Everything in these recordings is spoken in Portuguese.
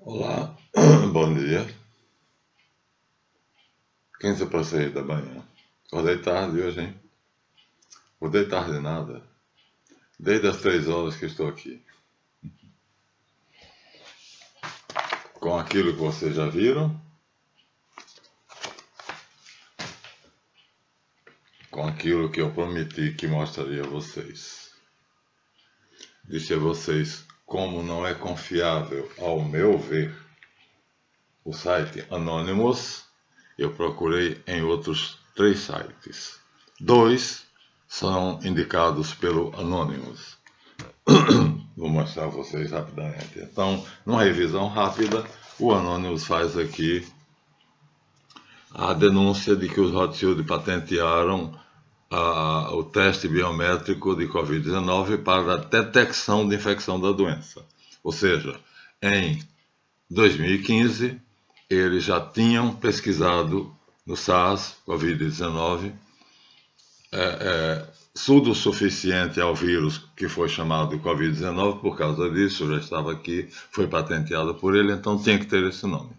Olá, bom dia. 15 para 6 da manhã. Acordei tarde hoje, hein? Acordei tarde nada. Desde as 3 horas que estou aqui. Com aquilo que vocês já viram, com aquilo que eu prometi que mostraria a vocês. Disse a vocês como não é confiável, ao meu ver, o site Anonymous. Eu procurei em outros 3 sites. 2 são indicados pelo Anonymous. Vou mostrar a vocês rapidamente. Então, numa revisão rápida, o Anonymous faz aqui a denúncia de que os Rothschild patentearam o teste biométrico de Covid-19 para a detecção de infecção da doença. Ou seja, em 2015, eles já tinham pesquisado no SARS, Covid-19, estudo suficiente ao vírus que foi chamado Covid-19, por causa disso, já estava aqui, foi patenteado por ele, então tinha que ter esse nome.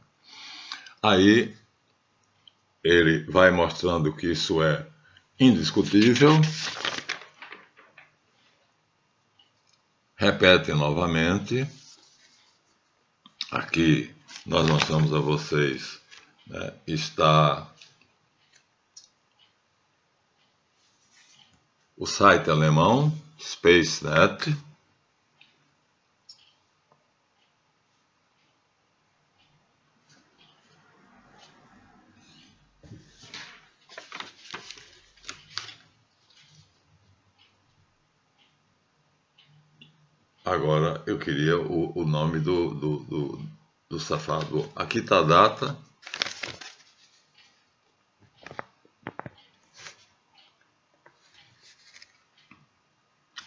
Aí ele vai mostrando que isso é indiscutível, repete novamente, aqui nós mostramos a vocês, está o site alemão, SpaceNet. Agora eu queria o nome do safado. Aqui está a data.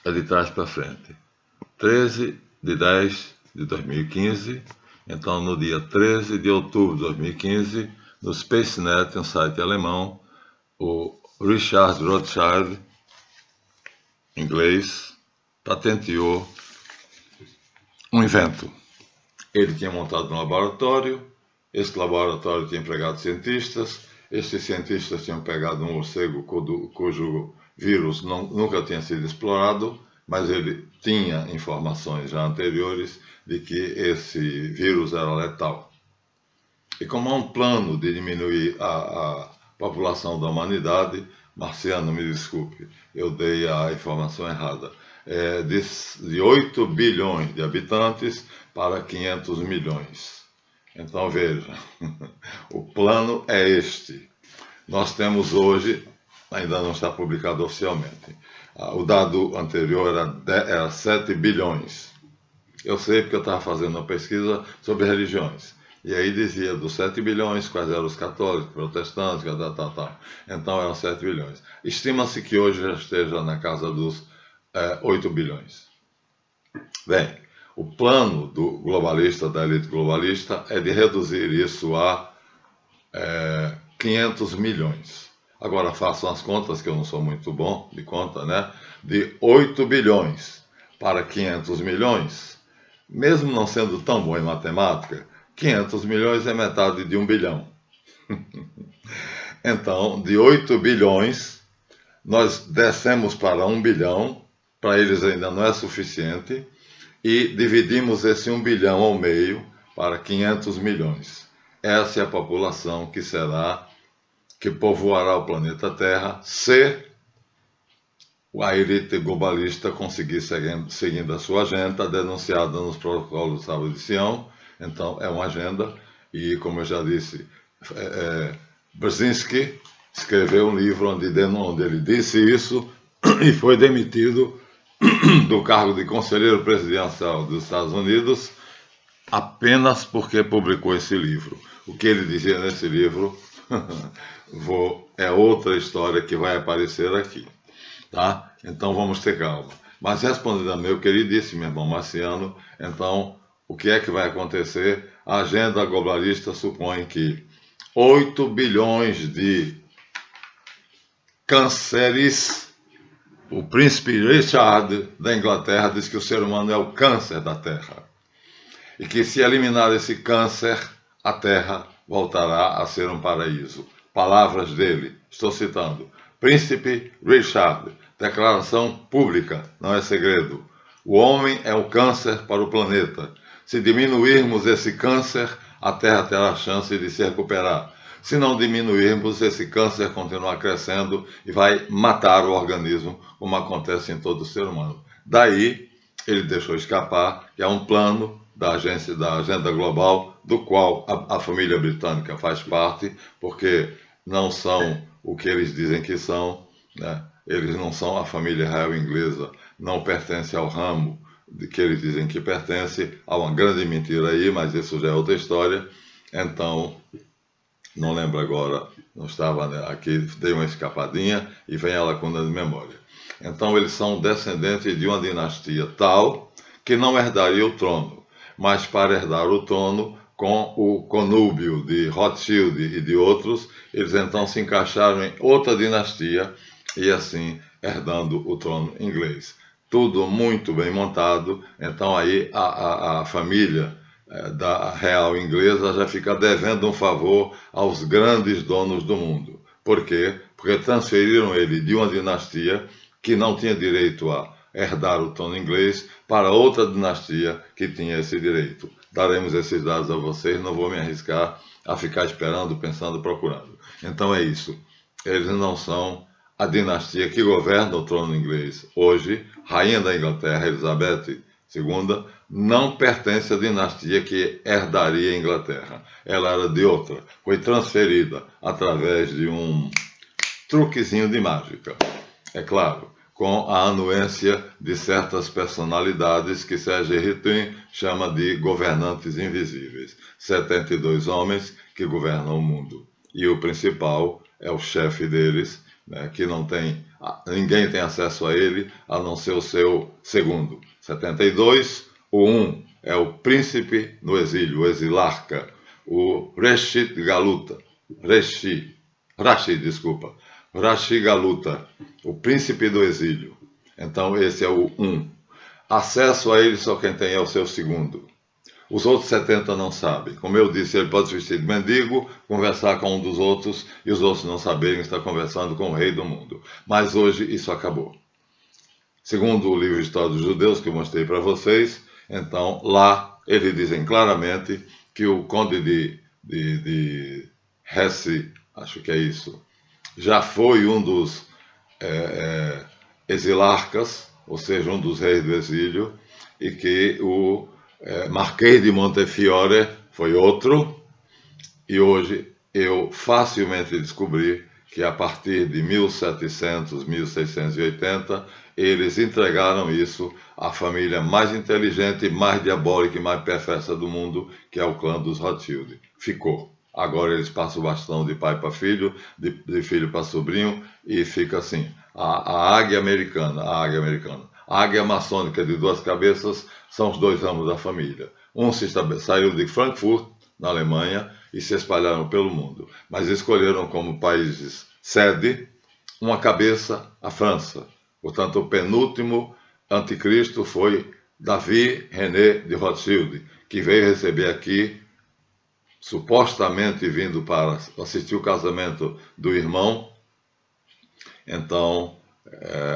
É de trás para frente. 13 de 10 de 2015. Então, no dia 13 de outubro de 2015, no SpaceNet, um site alemão, o Richard Rothschild, inglês, patenteou um invento. Ele tinha montado um laboratório, esse laboratório tinha empregado cientistas, esses cientistas tinham pegado um morcego cujo vírus nunca tinha sido explorado, mas ele tinha informações já anteriores de que esse vírus era letal. E como há um plano de diminuir a população da humanidade, Marciano, me desculpe, eu dei a informação errada, de 8 bilhões de habitantes para 500 milhões. Então veja, o plano é este. Nós temos hoje, ainda não está publicado oficialmente, o dado anterior era 7 bilhões. Eu sei porque eu estava fazendo uma pesquisa sobre religiões. E aí dizia dos 7 bilhões, quais eram os católicos, protestantes, tal. Então eram 7 bilhões. Estima-se que hoje já esteja na casa dos 8 bilhões. Bem, o plano do globalista, da elite globalista, é de reduzir isso a 500 milhões. Agora façam as contas, que eu não sou muito bom de conta, né? De 8 bilhões para 500 milhões, mesmo não sendo tão bom em matemática, 500 milhões é metade de 1 bilhão. Então, de 8 bilhões, nós descemos para 1 bilhão, para eles ainda não é suficiente, e dividimos esse 1 bilhão ao meio para 500 milhões. Essa é a população que povoará o planeta Terra se a elite globalista conseguir seguindo a sua agenda, denunciada nos protocolos do Sábado de Sião. Então, é uma agenda, e como eu já disse, Brzezinski escreveu um livro onde ele disse isso e foi demitido do cargo de conselheiro presidencial dos Estados Unidos apenas porque publicou esse livro. O que ele dizia nesse livro é outra história que vai aparecer aqui, tá? Então vamos ter calma. Mas respondendo a meu queridíssimo irmão Marciano, então o que é que vai acontecer? A agenda globalista supõe que 8 bilhões de cânceres. O príncipe Richard da Inglaterra diz que o ser humano é o câncer da Terra. e que se eliminar esse câncer, a Terra voltará a ser um paraíso. Palavras dele, estou citando. Príncipe Richard, declaração pública, não é segredo. O homem é o câncer para o planeta. Se diminuirmos esse câncer, a Terra terá a chance de se recuperar. Se não diminuirmos, esse câncer continuar crescendo e vai matar o organismo, como acontece em todo ser humano. Daí, ele deixou escapar que é um plano da Agenda Global, do qual a família britânica faz parte, porque não são o que eles dizem que são, né? Eles não são a família real inglesa, não pertencem ao ramo de que eles dizem que pertence. Há uma grande mentira aí, mas isso já é outra história. Então, não lembro agora, não estava aqui, dei uma escapadinha e vem a lacuna de memória. Então, eles são descendentes de uma dinastia tal que não herdaria o trono, mas para herdar o trono, com o conúbio de Rothschild e de outros, eles então se encaixaram em outra dinastia e assim herdando o trono inglês. Tudo muito bem montado, então aí a família da real inglesa já fica devendo um favor aos grandes donos do mundo. Por quê? Porque transferiram ele de uma dinastia que não tinha direito a herdar o trono inglês para outra dinastia que tinha esse direito. Daremos esses dados a vocês, não vou me arriscar a ficar esperando, pensando, procurando. Então é isso. Eles não são a dinastia que governa o trono inglês. Hoje, rainha da Inglaterra, Elizabeth II, não pertence à dinastia que herdaria a Inglaterra. Ela era de outra. Foi transferida através de um truquezinho de mágica. É claro, com a anuência de certas personalidades que Serge Ritin chama de governantes invisíveis. 72 homens que governam o mundo. E o principal é o chefe deles, né, que ninguém tem acesso a ele, a não ser o seu segundo. 72, o 1 é o príncipe no exílio, o exilarca, o Rashid Galuta, Rashid Galuta, o príncipe do exílio. Então esse é o 1. Acesso a ele só quem tem é o seu segundo. Os outros 70 não sabem. Como eu disse, ele pode se vestir de mendigo, conversar com um dos outros, e os outros não saberem que está conversando com o rei do mundo. Mas hoje isso acabou. Segundo o livro História dos Judeus, que eu mostrei para vocês, então lá eles dizem claramente que o conde de Hesse, acho que é isso, já foi um dos exilarcas, ou seja, um dos reis do exílio, e que o Marquês de Montefiore foi outro, e hoje eu facilmente descobri que a partir de 1700, 1680, eles entregaram isso à família mais inteligente, mais diabólica e mais perversa do mundo, que é o clã dos Rothschild. Ficou. Agora eles passam o bastão de pai para filho, de filho para sobrinho, e fica assim. A águia americana, a águia maçônica de duas cabeças são os dois ramos da família. Um saiu de Frankfurt, na Alemanha, e se espalharam pelo mundo. Mas escolheram como países sede uma cabeça, a França. Portanto, o penúltimo anticristo foi Davi René de Rothschild, que veio receber aqui, supostamente vindo para assistir o casamento do irmão. Então,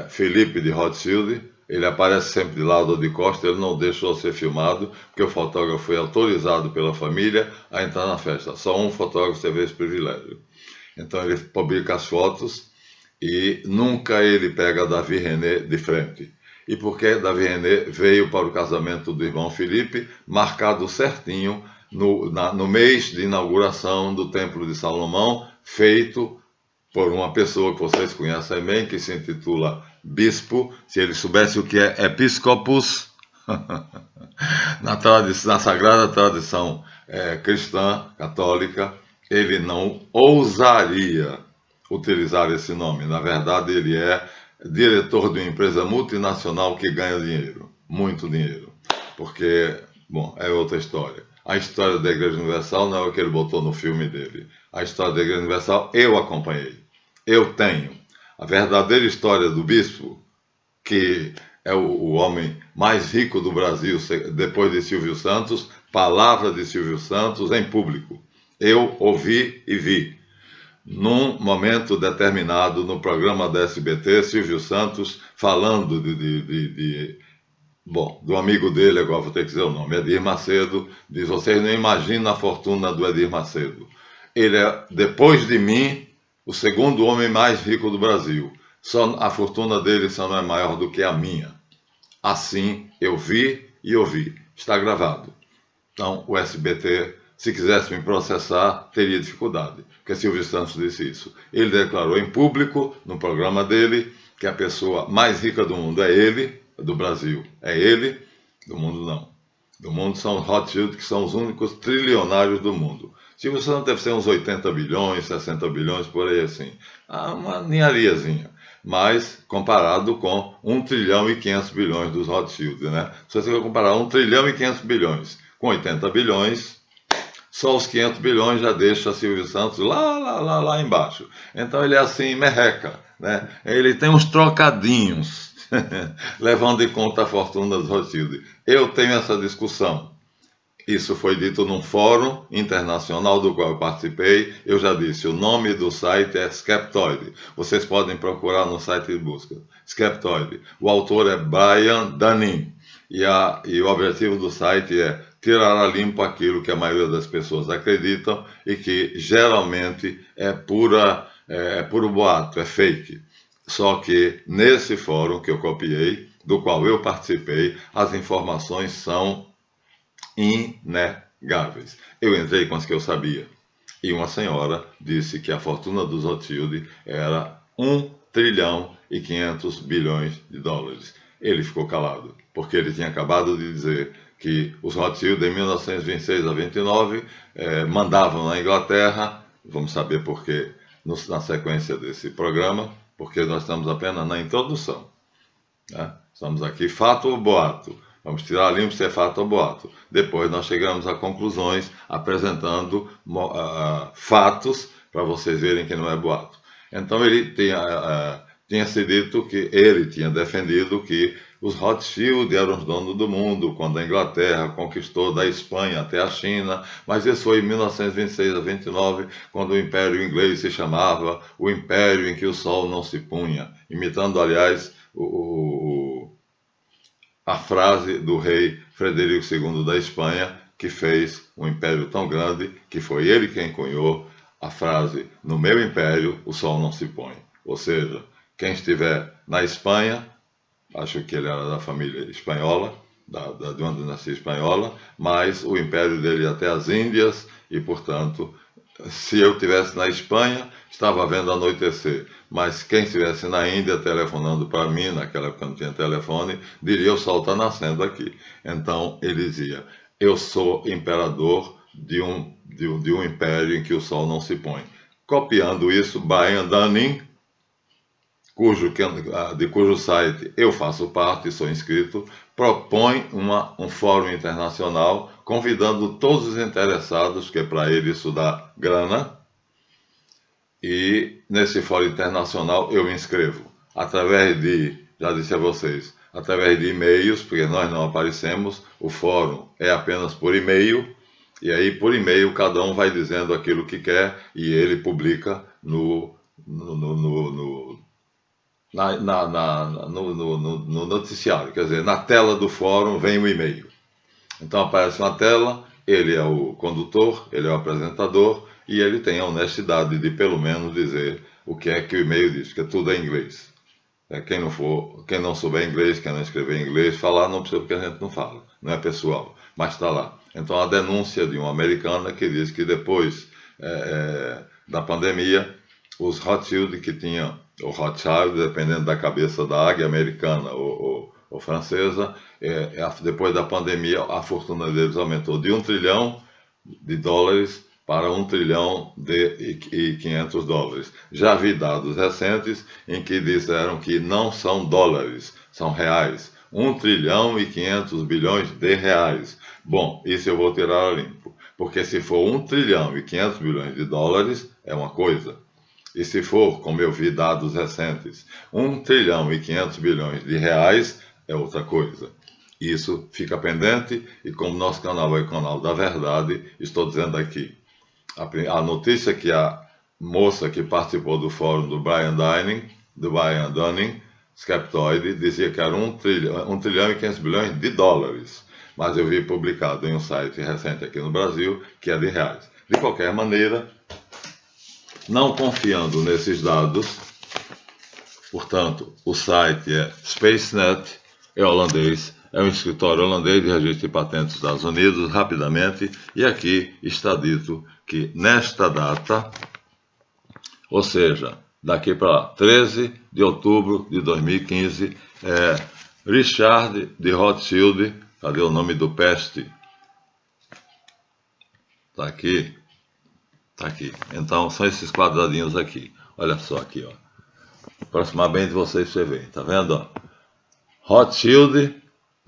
Felipe de Rothschild, ele aparece sempre de lado ou de costa, ele não deixou ser filmado, porque o fotógrafo foi autorizado pela família a entrar na festa. Só um fotógrafo teve esse privilégio. Então ele publica as fotos e nunca ele pega Davi René de frente. E porque Davi René veio para o casamento do irmão Felipe, marcado certinho no mês de inauguração do Templo de Salomão, feito por uma pessoa que vocês conhecem bem, que se intitula bispo. Se ele soubesse o que é episcopus, na sagrada tradição cristã, católica, ele não ousaria utilizar esse nome. Na verdade, ele é diretor de uma empresa multinacional que ganha dinheiro, muito dinheiro. Porque, bom, é outra história. A história da Igreja Universal não é o que ele botou no filme dele. A história da Igreja Universal eu acompanhei. Eu tenho. A verdadeira história do bispo, que é o homem mais rico do Brasil, depois de Silvio Santos, palavra de Silvio Santos em público. Eu ouvi e vi. Num momento determinado, no programa da SBT, Silvio Santos falando do amigo dele, agora vou ter que dizer o nome, Edir Macedo, diz: vocês não imaginam a fortuna do Edir Macedo. Ele é, depois de mim, o segundo homem mais rico do Brasil. Só a fortuna dele só não é maior do que a minha. Assim eu vi e ouvi. Está gravado. Então, o SBT, se quisesse me processar, teria dificuldade, porque Silvio Santos disse isso. Ele declarou em público, no programa dele, que a pessoa mais rica do mundo é ele, do Brasil. É ele, do mundo não. Do mundo são os Rothschild, que são os únicos trilionários do mundo. Silvio Santos deve ser uns 80 bilhões, 60 bilhões, por aí assim. Uma ninhariazinha. Mas comparado com 1 trilhão e 500 bilhões dos Rothschild, né? Se você for comparar 1 trilhão e 500 bilhões com 80 bilhões, só os 500 bilhões já deixa Silvio Santos lá embaixo. Então ele é assim, merreca, né? Ele tem uns trocadinhos, levando em conta a fortuna dos Rothschild. Eu tenho essa discussão. Isso foi dito num fórum internacional do qual eu participei. Eu já disse, o nome do site é Skeptoid. Vocês podem procurar no site de busca. Skeptoid. O autor é Brian Dunning. E o objetivo do site é tirar a limpo aquilo que a maioria das pessoas acreditam e que geralmente é puro boato, é fake. Só que nesse fórum que eu copiei, do qual eu participei, as informações são inegáveis. Eu entrei com as que eu sabia. E uma senhora disse que a fortuna dos Rothschild era 1 trilhão e 500 bilhões de dólares. Ele ficou calado, porque ele tinha acabado de dizer que os Rothschild, em 1926 a 29, mandavam na Inglaterra. Vamos saber por quê na sequência desse programa, porque nós estamos apenas na introdução, né? Estamos aqui, fato ou boato? Vamos tirar limpo se é fato ou boato. Depois nós chegamos a conclusões apresentando fatos para vocês verem que não é boato. Então ele tinha se dito que ele tinha defendido que os Rothschild eram os donos do mundo quando a Inglaterra conquistou da Espanha até a China, mas isso foi em 1926 a 29, quando o Império Inglês se chamava o Império em que o Sol não se punha, imitando, aliás, a frase do rei Frederico II da Espanha, que fez um império tão grande que foi ele quem cunhou a frase: no meu império o sol não se põe. Ou seja, quem estiver na Espanha, acho que ele era da família espanhola, de uma dinastia espanhola, mas o império dele ia até as Índias e, portanto, se eu estivesse na Espanha, estava vendo anoitecer. Mas quem estivesse na Índia telefonando para mim, naquela época não tinha telefone, diria: o sol está nascendo aqui. Então ele dizia: eu sou imperador de um império em que o sol não se põe. Copiando isso, Brian Dunning, de cujo site eu faço parte e sou inscrito, propõe um fórum internacional convidando todos os interessados, porque para ele isso dá grana, e nesse fórum internacional eu me inscrevo, através de, já disse a vocês, através de e-mails, porque nós não aparecemos, o fórum é apenas por e-mail, e aí por e-mail cada um vai dizendo aquilo que quer e ele publica no noticiário, quer dizer, na tela do fórum vem o e-mail. Então aparece uma tela, ele é o condutor, ele é o apresentador e ele tem a honestidade de pelo menos dizer o que é que o e-mail diz, que tudo é em inglês. Quem não souber inglês, quem não escrever em inglês, falar não precisa, porque a gente não fala, não é pessoal, mas está lá. Então a denúncia de uma americana que diz que depois da pandemia, os Rothschild que tinham, ou Rothschild, dependendo da cabeça da águia americana ou francesa, depois da pandemia a fortuna deles aumentou de 1 trilhão de dólares para 1 trilhão e 500 dólares. Já vi dados recentes em que disseram que não são dólares, são reais. 1 trilhão e 500 bilhões de reais. Bom, isso eu vou tirar a limpo, porque se for 1 trilhão e 500 bilhões de dólares, é uma coisa. E se for, como eu vi dados recentes, 1 trilhão e 500 bilhões de reais, é outra coisa. Isso fica pendente, e como nosso canal é o canal da verdade, estou dizendo aqui. A notícia que a moça que participou do fórum do Brian Dunning, Skeptoid, dizia que era 1 trilhão e 500 bilhões de dólares. Mas eu vi publicado em um site recente aqui no Brasil que é de reais. De qualquer maneira, não confiando nesses dados, portanto, o site é SpaceNet, é holandês, é um escritório holandês de registro de patentes dos Estados Unidos, rapidamente, e aqui está dito que nesta data, ou seja, daqui para lá, 13 de outubro de 2015, Richard de Rothschild, cadê o nome do peste? Está aqui. Tá aqui. Então, são esses quadradinhos aqui. Olha só aqui, ó. Aproximar bem de vocês pra você ver. Tá vendo, ó? Rothschild,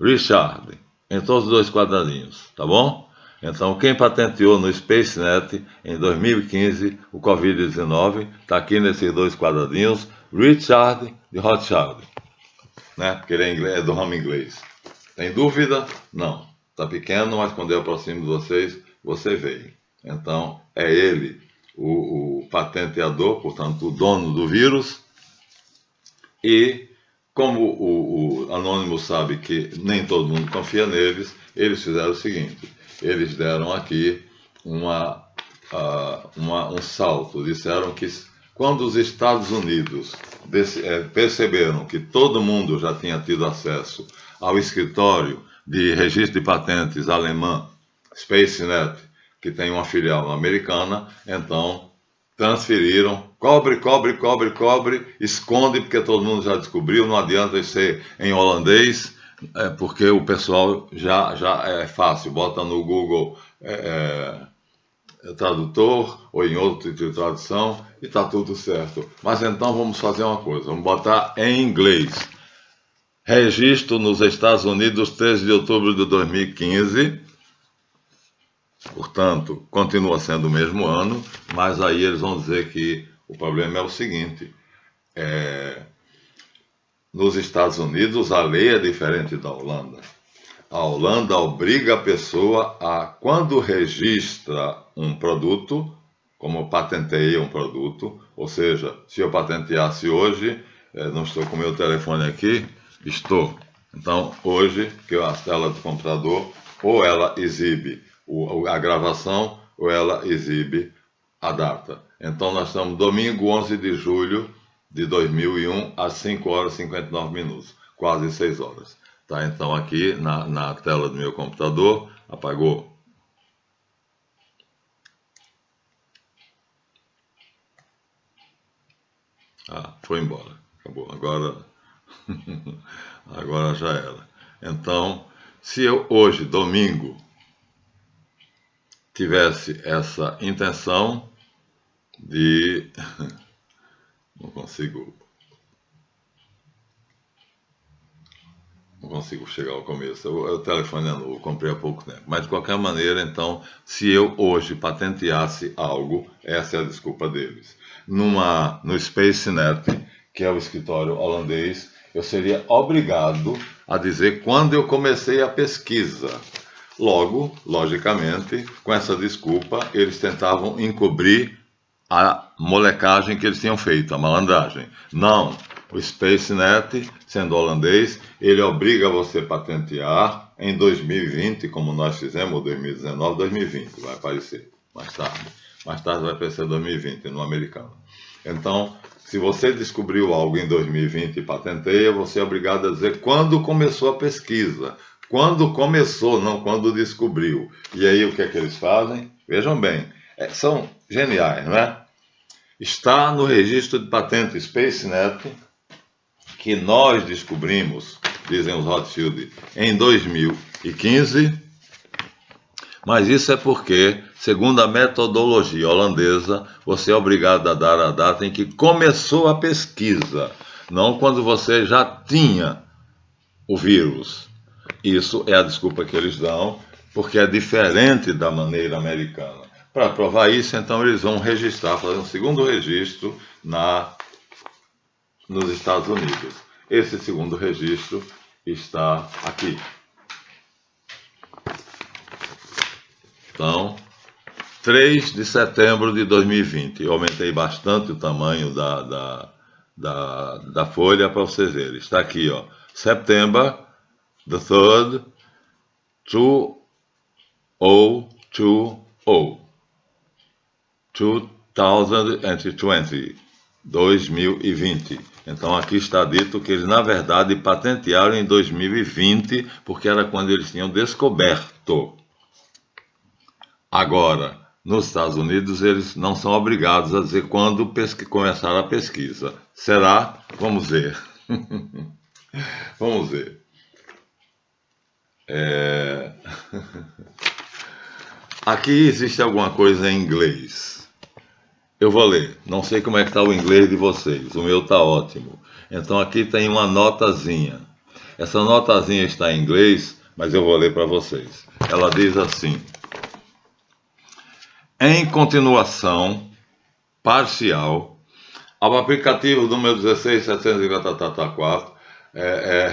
Richard. Em todos os dois quadradinhos, tá bom? Então, quem patenteou no SpaceNet em 2015 o Covid-19, tá aqui nesses dois quadradinhos, Richard de Rothschild. Né? Porque ele é, inglês, é do ramo inglês. Tem dúvida? Não. Tá pequeno, mas quando eu aproximo de vocês, você vê. Então, é ele o patenteador, portanto, o dono do vírus. E, como o Anônimo sabe que nem todo mundo confia neles, eles fizeram o seguinte: eles deram aqui um salto. Disseram que quando os Estados Unidos perceberam que todo mundo já tinha tido acesso ao escritório de registro de patentes alemã, SpaceNet, que tem uma filial americana, então transferiram, cobre, esconde, porque todo mundo já descobriu, não adianta ser em holandês, porque o pessoal já é fácil, bota no Google tradutor, ou em outro tipo de tradução, e está tudo certo. Mas então vamos fazer uma coisa, vamos botar em inglês. Registro nos Estados Unidos, 13 de outubro de 2015, portanto, continua sendo o mesmo ano, mas aí eles vão dizer que o problema é o seguinte: nos Estados Unidos a lei é diferente da Holanda. A Holanda obriga a pessoa a, quando registra um produto, como patenteia um produto, ou seja, se eu patenteasse hoje, não estou com o meu telefone aqui, estou. Então, hoje, que a tela do computador, ou ela exibe a gravação, ou ela exibe a data. Então, nós estamos domingo 11 de julho de 2001, às 5 horas e 59 minutos, quase 6 horas. Tá? Então, aqui na tela do meu computador, apagou. Foi embora. Acabou. Agora já era. Então, se eu hoje, domingo, tivesse essa intenção de... Não consigo chegar ao começo. O telefone é novo, comprei há pouco tempo. Mas, de qualquer maneira, então, se eu hoje patenteasse algo, essa é a desculpa deles. No SpaceNet, que é o escritório holandês, eu seria obrigado a dizer quando eu comecei a pesquisa. Logo, logicamente, com essa desculpa, eles tentavam encobrir a molecagem que eles tinham feito, a malandragem. Não, o SpaceNet, sendo holandês, ele obriga você a patentear em 2020, como nós fizemos, 2019, 2020, vai aparecer mais tarde. Mais tarde vai aparecer 2020, no americano. Então, se você descobriu algo em 2020 e patenteia, você é obrigado a dizer quando começou a pesquisa. Quando começou, não quando descobriu. E aí o que é que eles fazem? Vejam bem, são geniais, não é? Está no registro de patente SpaceNet que nós descobrimos, dizem os Rothschild, em 2015, mas isso é porque, segundo a metodologia holandesa, você é obrigado a dar a data em que começou a pesquisa, não quando você já tinha o vírus. Isso é a desculpa que eles dão, porque é diferente da maneira americana. Para provar isso, então, eles vão registrar, fazer um segundo registro nos Estados Unidos. Esse segundo registro está aqui. Então, 3 de setembro de 2020. Eu aumentei bastante o tamanho da folha para vocês verem. Está aqui, ó. September the 3rd, 2020. 2020. Então aqui está dito que eles na verdade patentearam em 2020, porque era quando eles tinham descoberto. Agora, nos Estados Unidos eles não são obrigados a dizer quando começaram a pesquisa. Será? Vamos ver. Vamos ver. Aqui existe alguma coisa em inglês. Eu vou ler. Não sei como é que está o inglês de vocês. O meu está ótimo. Então aqui tem uma notazinha. Essa notazinha está em inglês, mas eu vou ler para vocês. Ela diz assim: em continuação parcial ao aplicativo número 16754,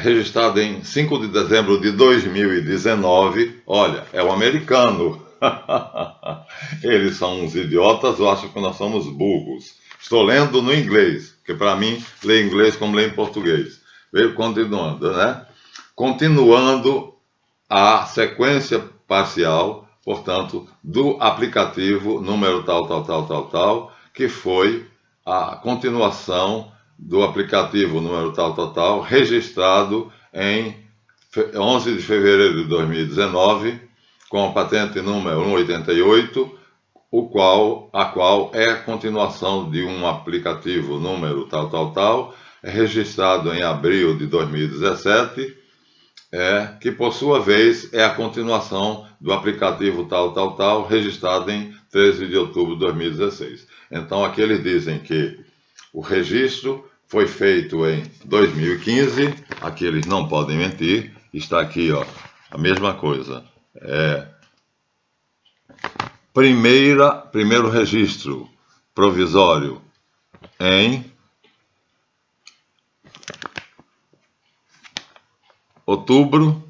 registrado em 5 de dezembro de 2019. Olha, é o americano. Eles são uns idiotas ou acham que nós somos burros? Estou lendo no inglês, que para mim, ler inglês como ler em português. Veio continuando, né? Continuando a sequência parcial, portanto, do aplicativo número tal, que foi a continuação do aplicativo número tal, registrado em 11 de fevereiro de 2019, com a patente número 188, a qual é a continuação de um aplicativo número tal, registrado em abril de 2017, que por sua vez é a continuação do aplicativo tal, registrado em 13 de outubro de 2016. Então aqui eles dizem que o registro foi feito em 2015, aqui eles não podem mentir, está aqui, ó, a mesma coisa. Primeiro registro provisório em outubro,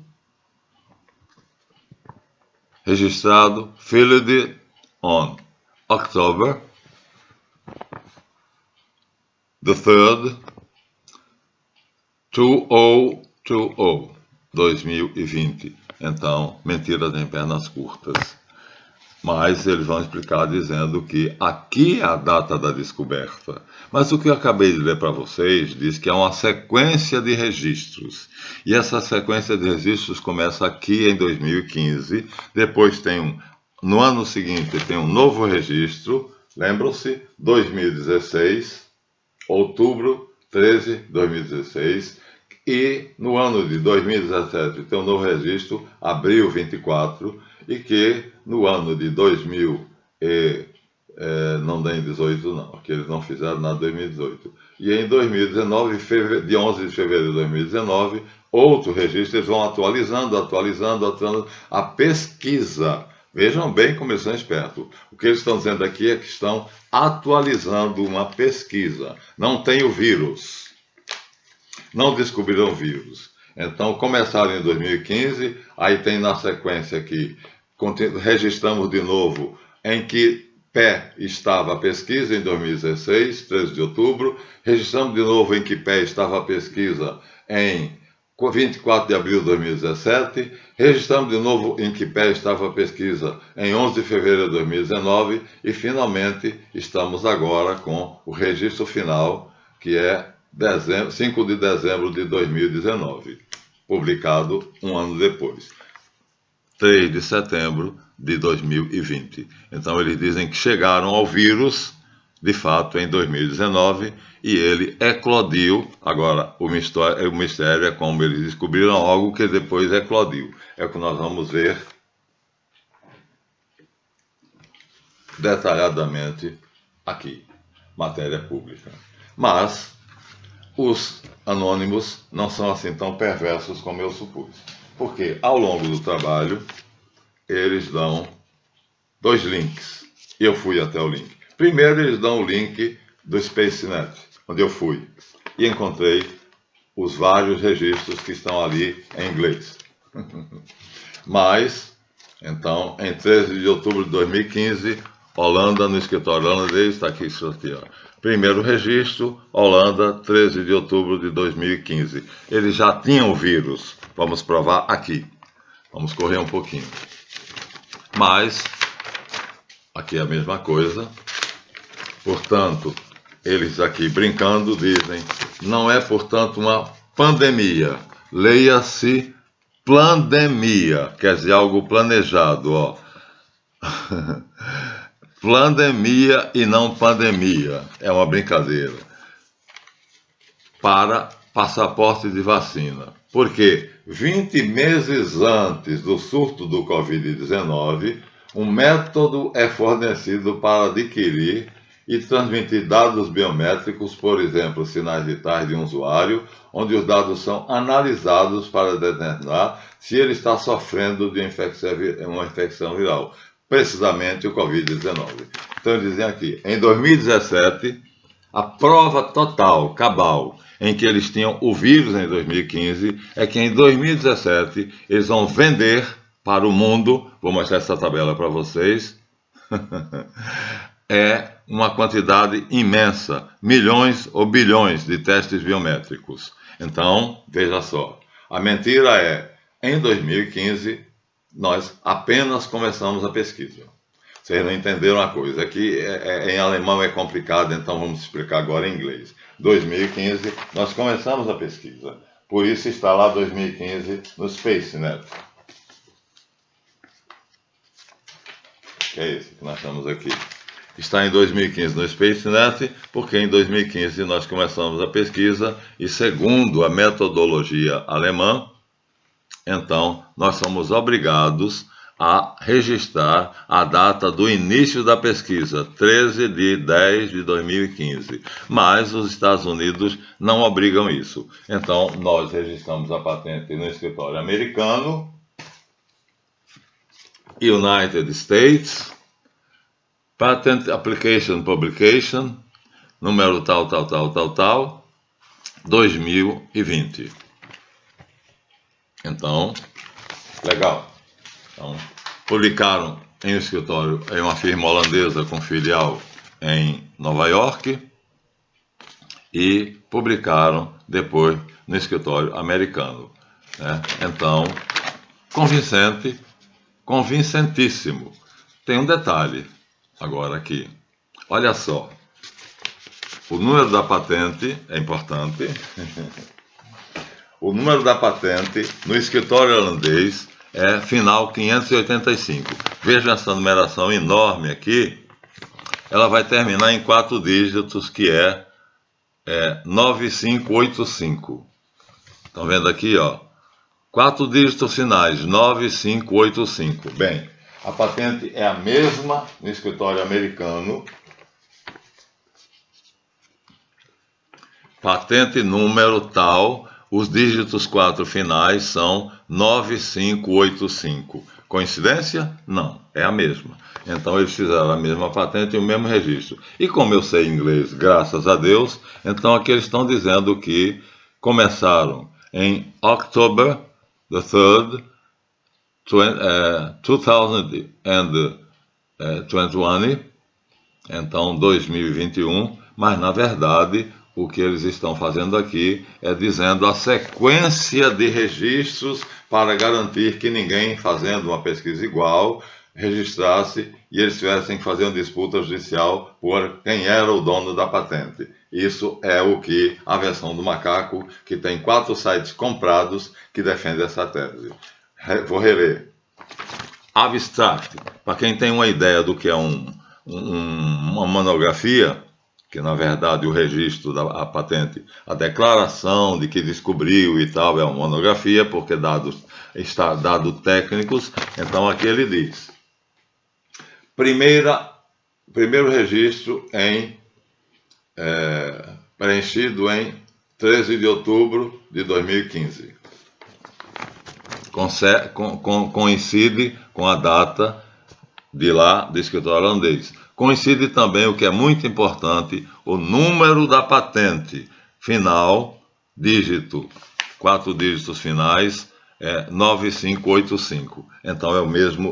registrado filed on October the 3rd, 2020. Então, mentiras em pernas curtas. Mas eles vão explicar dizendo que aqui é a data da descoberta. Mas o que eu acabei de ler para vocês diz que é uma sequência de registros. E essa sequência de registros começa aqui em 2015. Depois no ano seguinte tem um novo registro. Lembram-se? 2016, outubro 13, 2016. E no ano de 2017 tem um novo registro, abril 24, e que no ano de 2000, não tem 18 não, que eles não fizeram nada em 2018. E em 2019, de 11 de fevereiro de 2019, outro registro, eles vão atualizando a pesquisa. Vejam bem como eles são espertos. O que eles estão dizendo aqui é que estão atualizando uma pesquisa. Não tem o vírus. Não descobriram vírus. Então, começaram em 2015, aí tem na sequência aqui, registramos de novo em que pé estava a pesquisa em 2016, 13 de outubro, registramos de novo em que pé estava a pesquisa em 24 de abril de 2017, registramos de novo em que pé estava a pesquisa em 11 de fevereiro de 2019 e, finalmente, estamos agora com o registro final, que é 5 de dezembro de 2019, publicado um ano depois, 3 de setembro de 2020. Então eles dizem que chegaram ao vírus, de fato, em 2019, e ele eclodiu. Agora, o mistério é como eles descobriram algo que depois eclodiu. É o que nós vamos ver detalhadamente aqui, matéria pública. Mas os anônimos não são assim tão perversos como eu supus. Porque ao longo do trabalho, eles dão 2 links. E eu fui até o link. Primeiro, eles dão o link do SpaceNet, onde eu fui. E encontrei os vários registros que estão ali em inglês. Mas Então, em 13 de outubro de 2015, Holanda, no escritório holandês, está aqui isso aqui, ó. Primeiro registro, Holanda, 13 de outubro de 2015. Eles já tinham o vírus. Vamos provar aqui. Vamos correr um pouquinho. Mas, aqui é a mesma coisa. Portanto, eles aqui brincando dizem, não é, portanto, uma pandemia. Leia-se pandemia, quer dizer, algo planejado, ó. Pandemia e não pandemia. É uma brincadeira. Para passaporte de vacina. Porque 20 meses antes do surto do Covid-19, um método é fornecido para adquirir e transmitir dados biométricos, por exemplo, sinais vitais de um usuário, onde os dados são analisados para determinar se ele está sofrendo de uma infecção viral, precisamente o Covid-19. Então, dizem aqui, em 2017, a prova total, cabal, em que eles tinham o vírus em 2015, é que em 2017 eles vão vender para o mundo, vou mostrar essa tabela para vocês, é uma quantidade imensa, milhões ou bilhões de testes biométricos. Então, veja só, a mentira é, em 2015, nós apenas começamos a pesquisa. Vocês não entenderam a coisa. Aqui em alemão é complicado, então vamos explicar agora em inglês. 2015, nós começamos a pesquisa. Por isso está lá 2015 no SpaceNet. Que é isso que nós estamos aqui. Está em 2015 no SpaceNet, porque em 2015 nós começamos a pesquisa e, segundo a metodologia alemã, então nós somos obrigados a registrar a data do início da pesquisa, 13 de 10 de 2015. Mas os Estados Unidos não obrigam isso. Então, nós registramos a patente no escritório americano, United States, Patent Application Publication, número tal, 2020. Então, legal. Então, publicaram em um escritório, em uma firma holandesa com filial em Nova York e publicaram depois no escritório americano. Né? Então, convincente, convincentíssimo. Tem um detalhe agora aqui. Olha só. O número da patente é importante. O número da patente no escritório holandês é final 585. Vejam essa numeração enorme aqui. Ela vai terminar em 4 dígitos, que é 9585. Estão vendo aqui, ó? 4 dígitos finais, 9585. Bem, a patente é a mesma no escritório americano. Patente número tal. Os dígitos 4 finais são 9585. Coincidência? Não, é a mesma. Então eles fizeram a mesma patente e o mesmo registro. E como eu sei inglês, graças a Deus, então aqui eles estão dizendo que começaram em October the 3rd, 2020, então 2021, mas na verdade o que eles estão fazendo aqui é dizendo a sequência de registros para garantir que ninguém fazendo uma pesquisa igual registrasse e eles tivessem que fazer uma disputa judicial por quem era o dono da patente. Isso é o que a versão do macaco, que tem 4 sites comprados, que defende essa tese. Vou reler. Abstract, para quem tem uma ideia do que é uma monografia, que na verdade o registro da patente, a declaração de que descobriu e tal, é uma monografia, porque está dado técnicos. Então aqui ele diz, primeiro registro preenchido em 13 de outubro de 2015. Coincide com a data de lá do escritório holandês. Coincide também, o que é muito importante, o número da patente final, 4 dígitos finais, 9585. Então é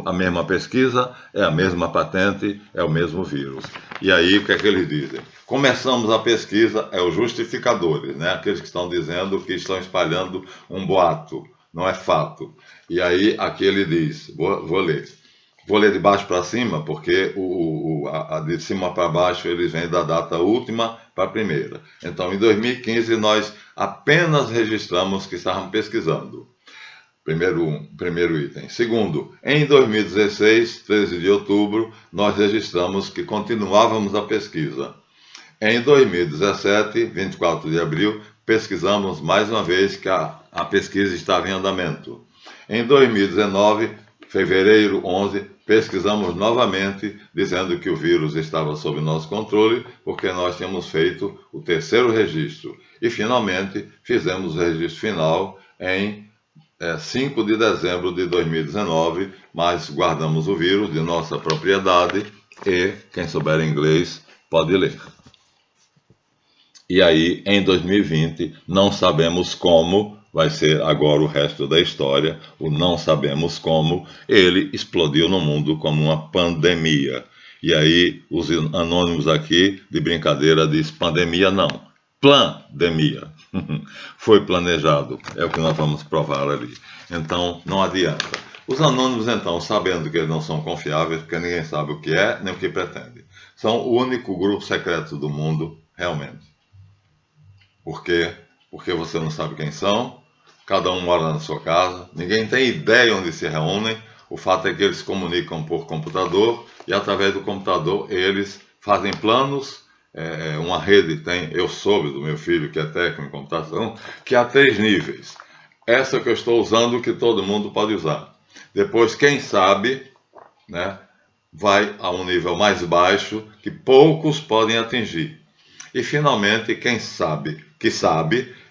a mesma pesquisa, é a mesma patente, é o mesmo vírus. E aí o que é que eles dizem? Começamos a pesquisa, os justificadores, né? Aqueles que estão dizendo que estão espalhando um boato, não é fato. E aí aqui ele diz, vou ler. Vou ler de baixo para cima, porque de cima para baixo eles vêm da data última para a primeira. Então, em 2015, nós apenas registramos que estávamos pesquisando. Primeiro item. Segundo, em 2016, 13 de outubro, nós registramos que continuávamos a pesquisa. Em 2017, 24 de abril, pesquisamos mais uma vez que a pesquisa estava em andamento. Em 2019, fevereiro 11, pesquisamos novamente, dizendo que o vírus estava sob nosso controle, porque nós tínhamos feito o terceiro registro. E, finalmente, fizemos o registro final em 5 de dezembro de 2019, mas guardamos o vírus de nossa propriedade e, quem souber inglês, pode ler. E aí, em 2020, não sabemos como, vai ser agora o resto da história, o não sabemos como, ele explodiu no mundo como uma pandemia. E aí, os anônimos aqui, de brincadeira, diz pandemia não, plandemia. Foi planejado, é o que nós vamos provar ali. Então, não adianta. Os anônimos, então, sabendo que eles não são confiáveis, porque ninguém sabe o que é, nem o que pretende, são o único grupo secreto do mundo, realmente. Por quê? Porque você não sabe quem são, cada um mora na sua casa, ninguém tem ideia onde se reúnem, o fato é que eles se comunicam por computador e através do computador eles fazem planos, uma rede eu soube do meu filho que é técnico em computação, que há 3 níveis. Essa que eu estou usando que todo mundo pode usar. Depois, quem sabe, né, vai a um nível mais baixo que poucos podem atingir. E finalmente, quem sabe,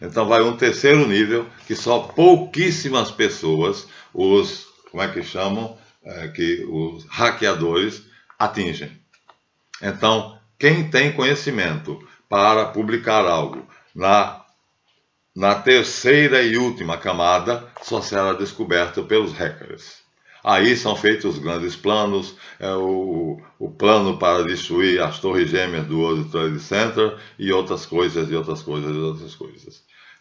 então vai um terceiro nível que só pouquíssimas pessoas, como é que chamam, que os hackeadores atingem. Então, quem tem conhecimento para publicar algo na terceira e última camada, só será descoberto pelos hackers. Aí são feitos os grandes planos, o plano para destruir as torres gêmeas do World Trade Center e outras coisas.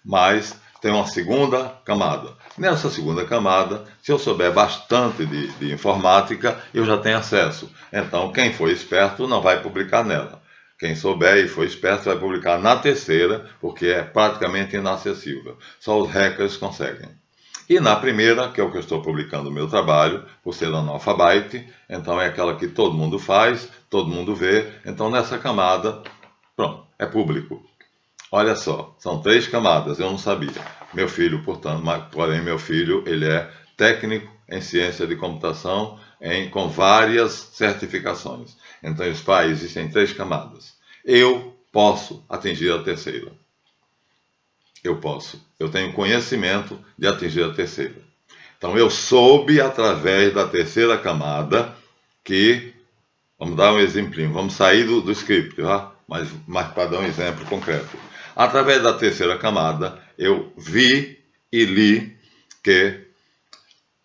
Mas tem uma segunda camada. Nessa segunda camada, se eu souber bastante de informática, eu já tenho acesso. Então, quem for esperto não vai publicar nela. Quem souber e for esperto vai publicar na terceira, porque é praticamente inacessível. Só os hackers conseguem. E na primeira, que é o que eu estou publicando o meu trabalho, por ser analfabete, então é aquela que todo mundo faz, todo mundo vê, então nessa camada, pronto, é público. Olha só, são 3 camadas, eu não sabia. Meu filho, porém meu filho, ele é técnico em ciência de computação, com várias certificações. Então existem 3 camadas. Eu posso atingir a terceira. Eu tenho conhecimento de atingir a terceira. Então eu soube através da terceira camada que, vamos dar um exemplinho, vamos sair do script, tá? mas para dar um exemplo concreto. Através da terceira camada eu vi e li que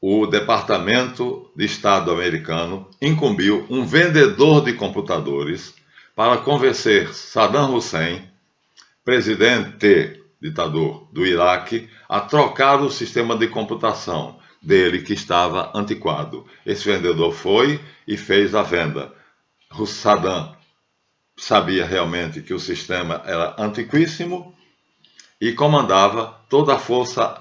o Departamento de Estado americano incumbiu um vendedor de computadores para convencer Saddam Hussein, ditador do Iraque, a trocar o sistema de computação dele que estava antiquado. Esse vendedor foi e fez a venda. O Saddam sabia realmente que o sistema era antiquíssimo e comandava toda a força,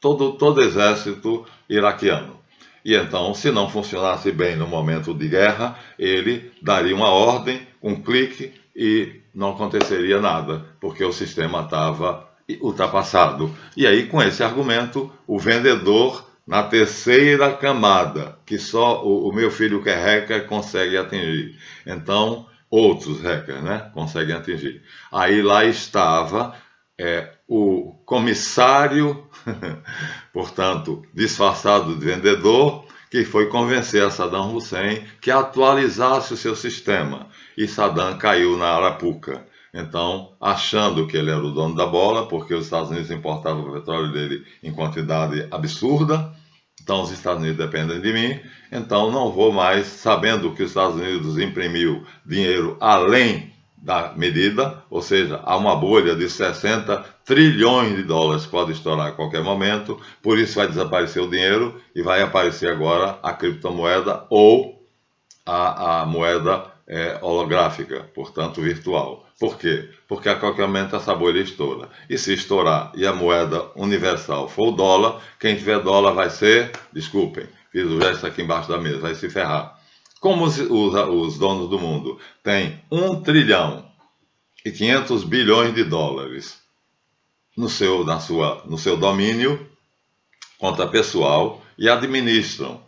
todo o exército iraquiano. E então, se não funcionasse bem no momento de guerra, ele daria uma ordem, um clique e não aconteceria nada, porque o sistema estava ultrapassado. E aí, com esse argumento, o vendedor, na terceira camada, que só o meu filho que é hacker consegue atingir. Então, outros hackers, né, conseguem atingir. Aí lá estava o comissário, portanto, disfarçado de vendedor, que foi convencer a Saddam Hussein que atualizasse o seu sistema. E Saddam caiu na arapuca. Então, achando que ele era o dono da bola, porque os Estados Unidos importavam o petróleo dele em quantidade absurda, então os Estados Unidos dependem de mim, então não vou mais, sabendo que os Estados Unidos imprimiu dinheiro além da medida, ou seja, há uma bolha de 60 trilhões de dólares, pode estourar a qualquer momento, por isso vai desaparecer o dinheiro e vai aparecer agora a criptomoeda ou a moeda holográfica, portanto virtual. Por quê? Porque a qualquer momento essa bolha estoura. E se estourar e a moeda universal for o dólar, quem tiver dólar vai ser, desculpem, fiz o gesto aqui embaixo da mesa, vai se ferrar. Como os donos do mundo têm 1 trilhão e 500 bilhões de dólares no seu domínio, conta pessoal, e administram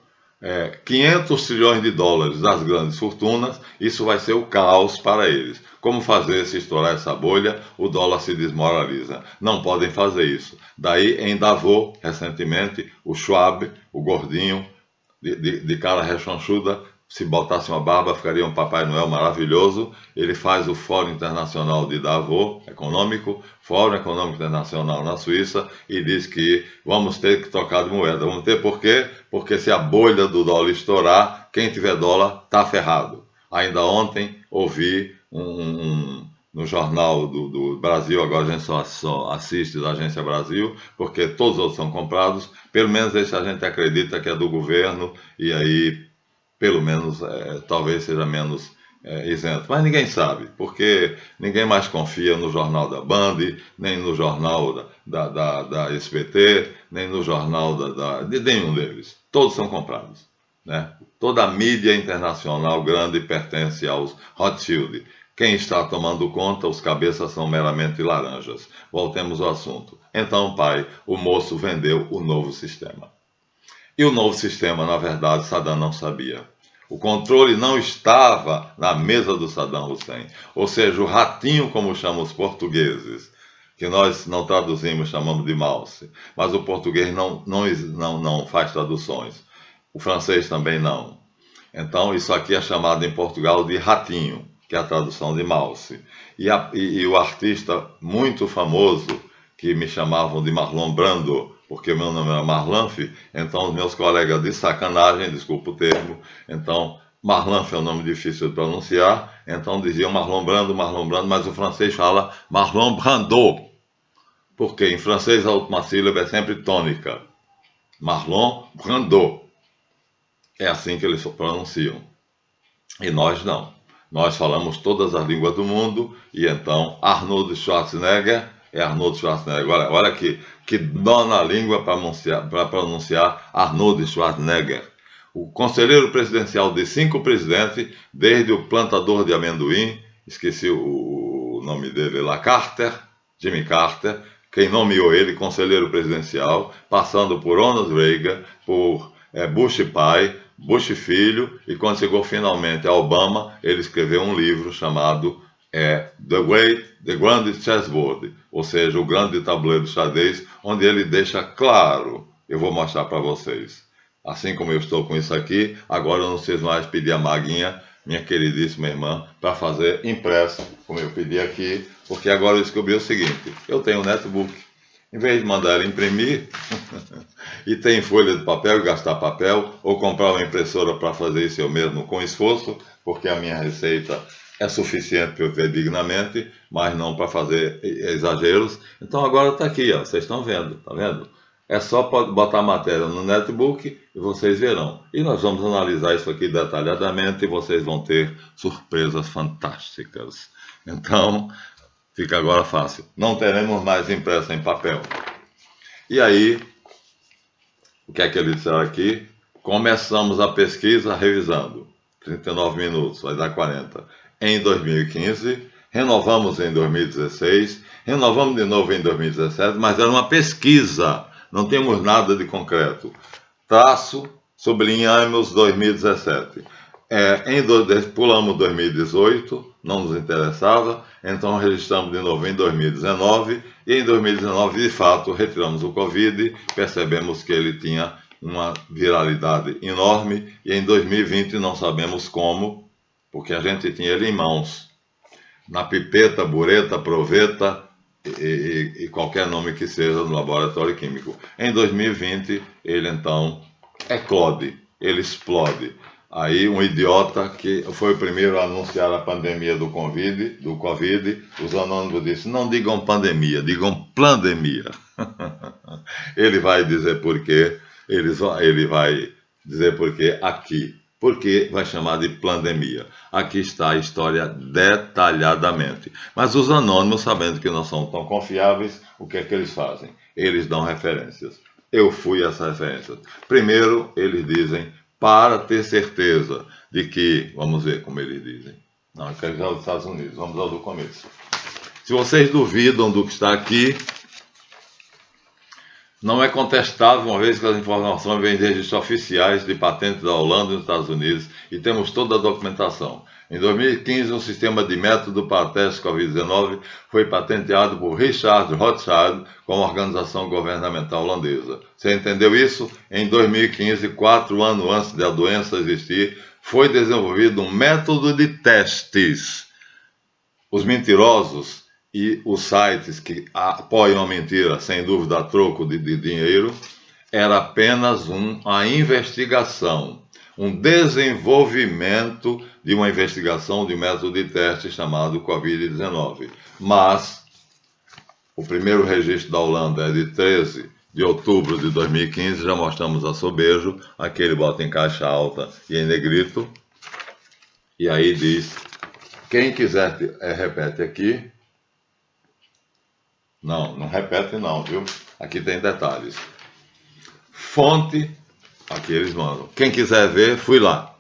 500 trilhões de dólares das grandes fortunas, isso vai ser o caos para eles. Como fazer se estourar essa bolha? O dólar se desmoraliza. Não podem fazer isso. Daí, em Davos, recentemente, o Schwab, o gordinho, de cara rechonchuda, se botasse uma barba, ficaria um Papai Noel maravilhoso. Ele faz o Fórum Internacional de Davos, econômico, Fórum Econômico Internacional na Suíça, e diz que vamos ter que trocar de moeda. Vamos ter por quê? Porque se a bolha do dólar estourar, quem tiver dólar está ferrado. Ainda ontem ouvi no jornal do Brasil, agora a gente só assiste da Agência Brasil, porque todos os outros são comprados, pelo menos esse a gente acredita que é do governo, e aí pelo menos talvez seja menos isento. Mas ninguém sabe, porque ninguém mais confia no jornal da Band, nem no jornal da SBT, nem no jornal de nenhum deles. Todos são comprados, né? Toda a mídia internacional grande pertence aos Rothschild. Quem está tomando conta, os cabeças são meramente laranjas. Voltemos ao assunto. Então, pai, o moço vendeu o novo sistema. E o novo sistema, na verdade, Saddam não sabia. O controle não estava na mesa do Saddam Hussein. Ou seja, o ratinho, como chamam os portugueses, que nós não traduzimos, chamamos de mouse. Mas o português não faz traduções. O francês também não. Então, isso aqui é chamado em Portugal de ratinho, que é a tradução de mouse. E o artista muito famoso, que me chamavam de Marlon Brando, porque meu nome era Marlanf, então os meus colegas de sacanagem, desculpa o termo, então Marlanf é um nome difícil de pronunciar, então diziam Marlon Brando, mas o francês fala Marlon Brando, porque em francês a última sílaba é sempre tônica. Marlon Brando. É assim que eles pronunciam. E nós não. Nós falamos todas as línguas do mundo, e então Arnold Schwarzenegger é Arnold Schwarzenegger. Olha que dó na língua para pronunciar Arnold Schwarzenegger. O conselheiro presidencial de 5 presidentes, desde o plantador de amendoim, esqueci o nome dele lá, Jimmy Carter, quem nomeou ele conselheiro presidencial, passando por Ronald Reagan, por Bush pai, Bush filho, e quando chegou finalmente a Obama, ele escreveu um livro chamado The Grand Chessboard, ou seja, o grande tabuleiro de xadrez, onde ele deixa claro, eu vou mostrar para vocês, assim como eu estou com isso aqui, agora eu não preciso mais pedir a Maguinha, minha queridíssima irmã, para fazer impresso, como eu pedi aqui, porque agora eu descobri o seguinte, eu tenho um netbook, em vez de mandar ela imprimir e ter em folha de papel e gastar papel, ou comprar uma impressora para fazer isso eu mesmo com esforço, porque a minha receita é suficiente para eu ver dignamente, mas não para fazer exageros. Então agora está aqui, ó, vocês estão vendo, tá vendo? É só botar a matéria no netbook e vocês verão. E nós vamos analisar isso aqui detalhadamente e vocês vão ter surpresas fantásticas. Então, fica agora fácil. Não teremos mais impressa em papel. E aí, o que é que eles disseram aqui? Começamos a pesquisa revisando. 39 minutos, vai dar 40. Em 2015, renovamos em 2016, renovamos de novo em 2017, mas era uma pesquisa, não temos nada de concreto. Traço, sublinhamos 2017. Pulamos 2018, não nos interessava, então registramos de novo em 2019, e em 2019, de fato, retiramos o Covid, percebemos que ele tinha uma viralidade enorme, e em 2020 não sabemos como, porque a gente tinha ele em mãos. na pipeta, bureta, proveta e qualquer nome que seja no laboratório químico. Em 2020, ele então eclode, ele explode. Aí um idiota que foi o primeiro a anunciar a pandemia do Covid, os anônimos disse, não digam pandemia, digam plandemia. Ele vai dizer por quê, ele vai dizer por quê aqui. Porque vai chamar de pandemia. Aqui está a história detalhadamente. Mas os anônimos, sabendo que não são tão confiáveis, o que é que eles fazem? Eles dão referências. Eu fui essa referência. Primeiro, eles dizem, para ter certeza de que, vamos ver como eles dizem. Não, eu quero já os Estados Unidos, vamos ao do começo. Se vocês duvidam do que está aqui, não é contestável, uma vez que as informações vêm de registros oficiais de patentes da Holanda e dos Estados Unidos e temos toda a documentação. Em 2015, um sistema de método para testes Covid-19 foi patenteado por Richard Rothschild como organização governamental holandesa. Você entendeu isso? Em 2015, 4 anos antes da doença existir, foi desenvolvido um método de testes. Os mentirosos e os sites que apoiam a mentira, sem dúvida a troco de dinheiro, era apenas uma investigação, um desenvolvimento de uma investigação de um método de teste chamado Covid-19. Mas o primeiro registro da Holanda é de 13 de outubro de 2015, já mostramos a sobejo, aqui ele bota em caixa alta e em negrito, e aí diz, quem quiser, repete aqui. Não repete não, viu? Aqui tem detalhes. Fonte, aqui eles mandam. Quem quiser ver, fui lá.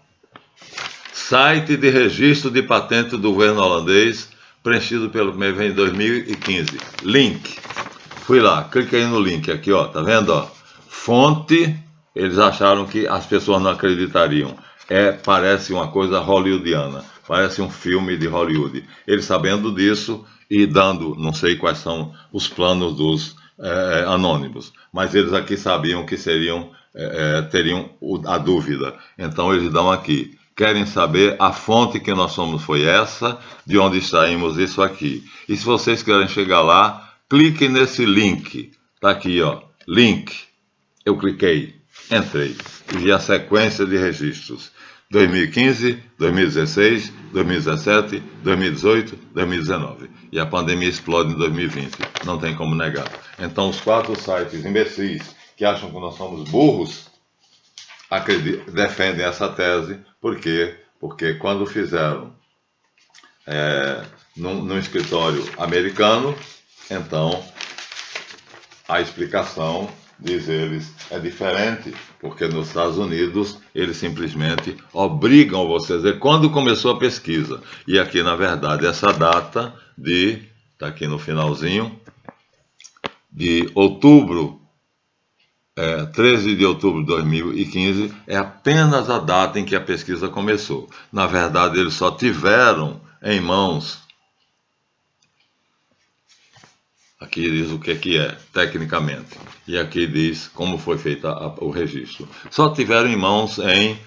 Site de registro de patente do governo holandês, preenchido pelo primeiro em 2015. Link. Fui lá, cliquei no link aqui, ó, tá vendo, ó? Fonte, eles acharam que as pessoas não acreditariam. Parece uma coisa hollywoodiana, parece um filme de Hollywood. Eles sabendo disso e dando, não sei quais são os planos dos anônimos, mas eles aqui sabiam que teriam a dúvida. Então eles dão aqui. Querem saber a fonte que nós somos foi essa, de onde extraímos isso aqui. E se vocês querem chegar lá, cliquem nesse link. Tá aqui, ó, link. Eu cliquei, entrei e vi a sequência de registros. 2015, 2016, 2017, 2018, 2019. E a pandemia explode em 2020. Não tem como negar. Então, os 4 sites imbecis que acham que nós somos burros defendem essa tese. Por quê? Porque quando fizeram num escritório americano, então a explicação, diz eles, é diferente, porque nos Estados Unidos eles simplesmente obrigam você a dizer quando começou a pesquisa. E aqui, na verdade, essa data está aqui no finalzinho, de outubro, 13 de outubro de 2015, é apenas a data em que a pesquisa começou. Na verdade, eles só tiveram em mãos, aqui diz o que é, tecnicamente, e aqui diz como foi feito o registro. Só tiveram em mãos em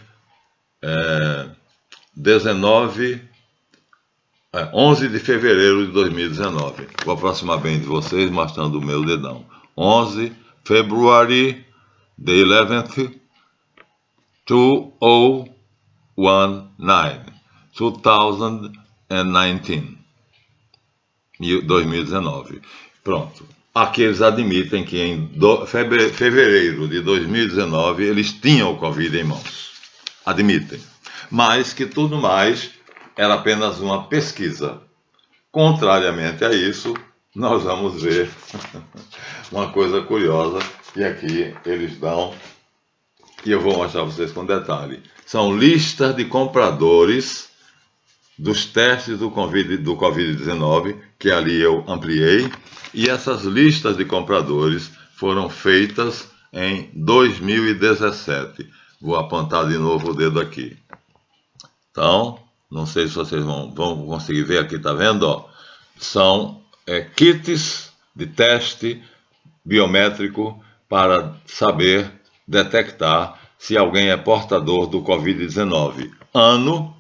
11 de fevereiro de 2019. Vou aproximar bem de vocês, mostrando o meu dedão. 11 February the 11th, 2019. Pronto. Aqui eles admitem que em fevereiro de 2019 eles tinham o Covid em mãos. Admitem. Mas que tudo mais era apenas uma pesquisa. Contrariamente a isso, nós vamos ver uma coisa curiosa que aqui eles dão, e eu vou mostrar para vocês com detalhe. São listas de compradores dos testes do Covid-19, que ali eu ampliei, e essas listas de compradores foram feitas em 2017. Vou apontar de novo o dedo aqui. Então, não sei se vocês vão conseguir ver aqui, tá vendo? Ó? São kits de teste biométrico para saber detectar se alguém é portador do Covid-19. Ano,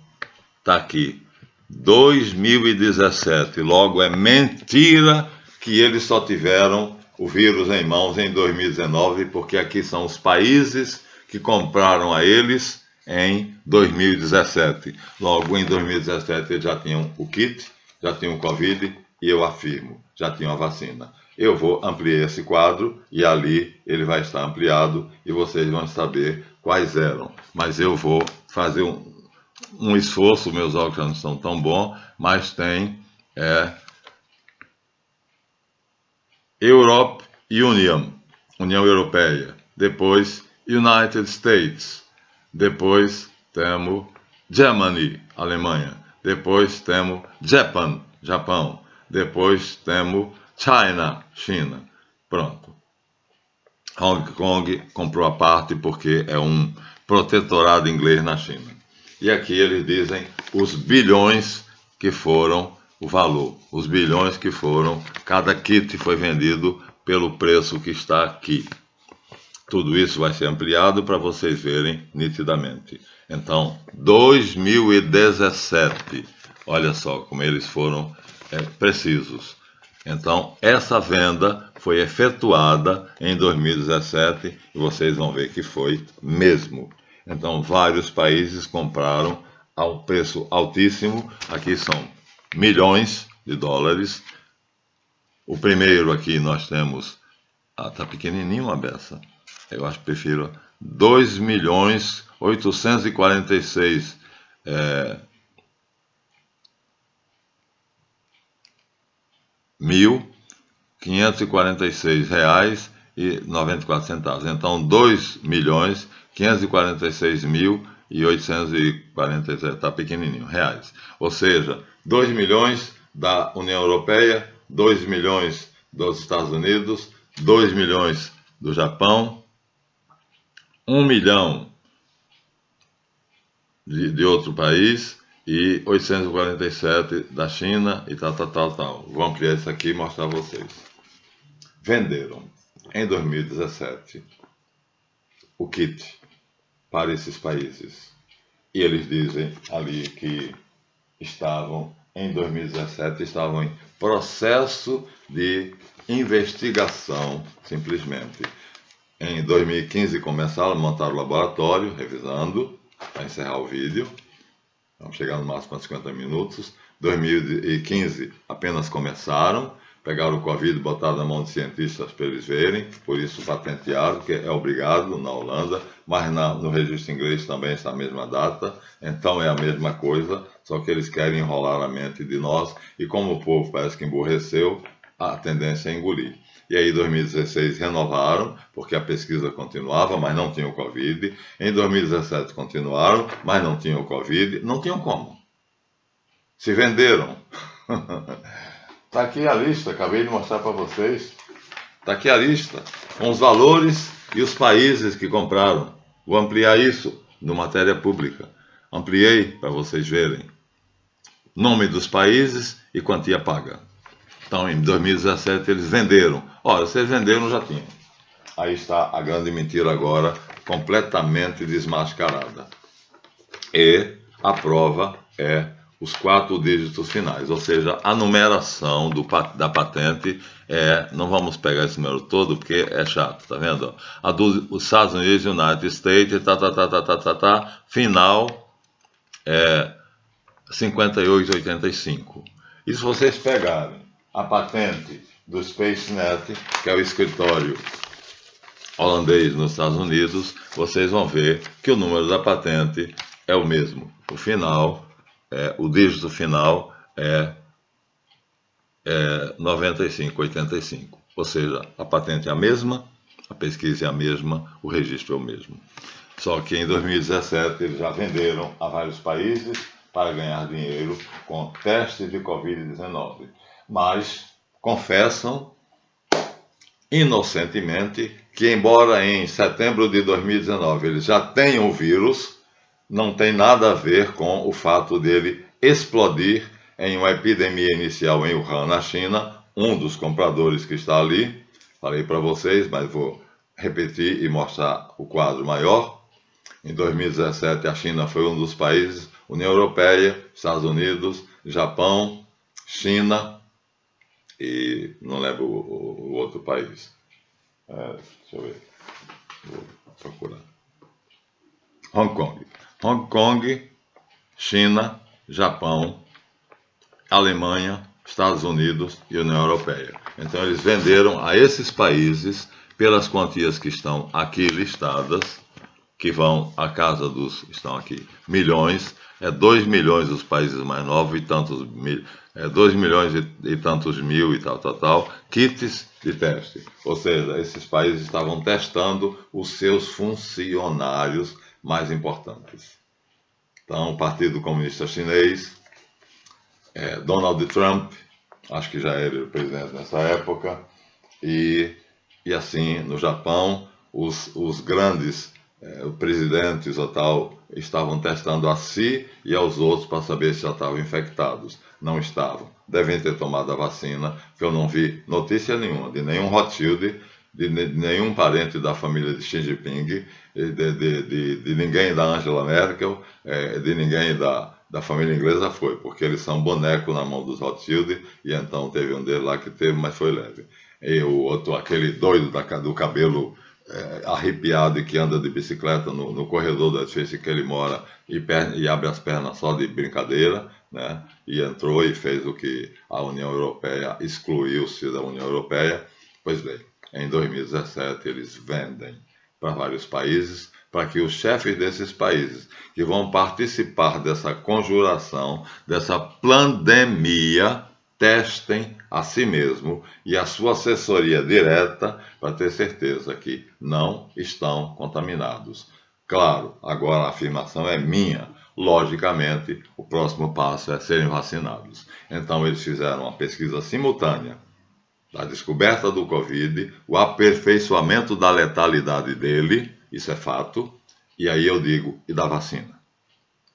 está aqui, 2017. Logo, é mentira que eles só tiveram o vírus em mãos em 2019, porque aqui são os países que compraram a eles em 2017. Logo, em 2017, eles já tinham o kit, já tinham o Covid e eu afirmo, já tinham a vacina. Eu vou ampliar esse quadro e ali ele vai estar ampliado e vocês vão saber quais eram. Mas eu vou fazer um esforço, meus óculos já não são tão bons, mas tem Europe Union, União Europeia, depois United States, depois temos Germany, Alemanha, depois temos Japan, Japão, depois temos China, China. Pronto. Hong Kong comprou a parte porque é um protetorado inglês na China. E aqui eles dizem os bilhões que foram o valor, os bilhões que foram, cada kit foi vendido pelo preço que está aqui. Tudo isso vai ser ampliado para vocês verem nitidamente. Então, 2017, olha só como eles foram precisos. Então, essa venda foi efetuada em 2017 e vocês vão ver que foi mesmo. Então, vários países compraram ao preço altíssimo. Aqui são milhões de dólares. O primeiro aqui nós temos... tá pequenininho a beça. Eu acho que prefiro 2.846 R$1.546,94. Então, 2.546.847, está pequenininho, reais. Ou seja, 2 milhões da União Europeia, 2 milhões dos Estados Unidos, 2 milhões do Japão, 1 milhão de outro país e 847 da China e tal. Vou ampliar isso aqui e mostrar a vocês. Venderam em 2017 o kit para esses países. E eles dizem ali que em 2017, estavam em processo de investigação, simplesmente. Em 2015 começaram a montar o laboratório, revisando, para encerrar o vídeo. Vamos chegar no máximo a 50 minutos. 2015 apenas começaram, pegaram o Covid e botaram na mão de cientistas para eles verem, por isso patentearam, que é obrigado na Holanda, mas no registro inglês também está a mesma data, então é a mesma coisa, só que eles querem enrolar a mente de nós, e como o povo parece que emburreceu, a tendência é engolir. E aí, em 2016, renovaram, porque a pesquisa continuava, mas não tinha o Covid. Em 2017, continuaram, mas não tinham o Covid. Não tinham como. Se venderam. Está aqui a lista, acabei de mostrar para vocês. Está aqui a lista, com os valores e os países que compraram. Vou ampliar isso no Matéria Pública. Ampliei para vocês verem. Nome dos países e quantia paga. Então, em 2017, eles venderam. Olha, vocês venderam, já tinham. Aí está a grande mentira agora, completamente desmascarada. E a prova é os 4 dígitos finais, ou seja, a numeração da patente não vamos pegar esse número todo, porque é chato, tá vendo? A dos Estados Unidos, United States, final é 5885. E se vocês pegarem a patente do SpaceNet, que é o escritório holandês nos Estados Unidos, vocês vão ver que o número da patente é o mesmo. O dígito final é 9585. Ou seja, a patente é a mesma, a pesquisa é a mesma, o registro é o mesmo. Só que em 2017 eles já venderam a vários países para ganhar dinheiro com testes de Covid-19. Mas confessam inocentemente que, embora em setembro de 2019 eles já tenham o vírus, não tem nada a ver com o fato dele explodir em uma epidemia inicial em Wuhan, na China. Um dos compradores que está ali, falei para vocês, mas vou repetir e mostrar o quadro maior. Em 2017 a China foi um dos países, União Europeia, Estados Unidos, Japão, China e não lembro o outro país. Deixa eu ver, vou procurar. Hong Kong. Hong Kong, China, Japão, Alemanha, Estados Unidos e União Europeia. Então eles venderam a esses países pelas quantias que estão aqui listadas, que vão à casa dos, estão aqui, milhões, 2 milhões os países mais novos e tantos mil, 2 milhões e tantos mil e tal, kits de teste. Ou seja, esses países estavam testando os seus funcionários mais importantes. Então, o Partido Comunista Chinês, Donald Trump, acho que já era o presidente nessa época, e assim, no Japão, os grandes presidentes ou tal estavam testando a si e aos outros para saber se já estavam infectados. Não estavam. Devem ter tomado a vacina, que eu não vi notícia nenhuma de nenhum Rothschild, de nenhum parente da família de Xi Jinping, de ninguém da Angela Merkel, de ninguém da família inglesa foi, porque eles são boneco na mão dos Rothschild, e então teve um deles lá que teve, mas foi leve. E o outro, aquele doido do cabelo arrepiado e que anda de bicicleta no corredor do edifício que ele mora e abre as pernas só de brincadeira, né? E entrou e fez o que a União Europeia excluiu-se da União Europeia. Pois bem, em 2017 eles vendem para vários países, para que os chefes desses países que vão participar dessa conjuração, dessa pandemia, testem a si mesmo e a sua assessoria direta para ter certeza que não estão contaminados. Claro, agora a afirmação é minha. Logicamente, o próximo passo é serem vacinados. Então, eles fizeram uma pesquisa simultânea da descoberta do Covid, o aperfeiçoamento da letalidade dele, isso é fato, e aí eu digo, e da vacina.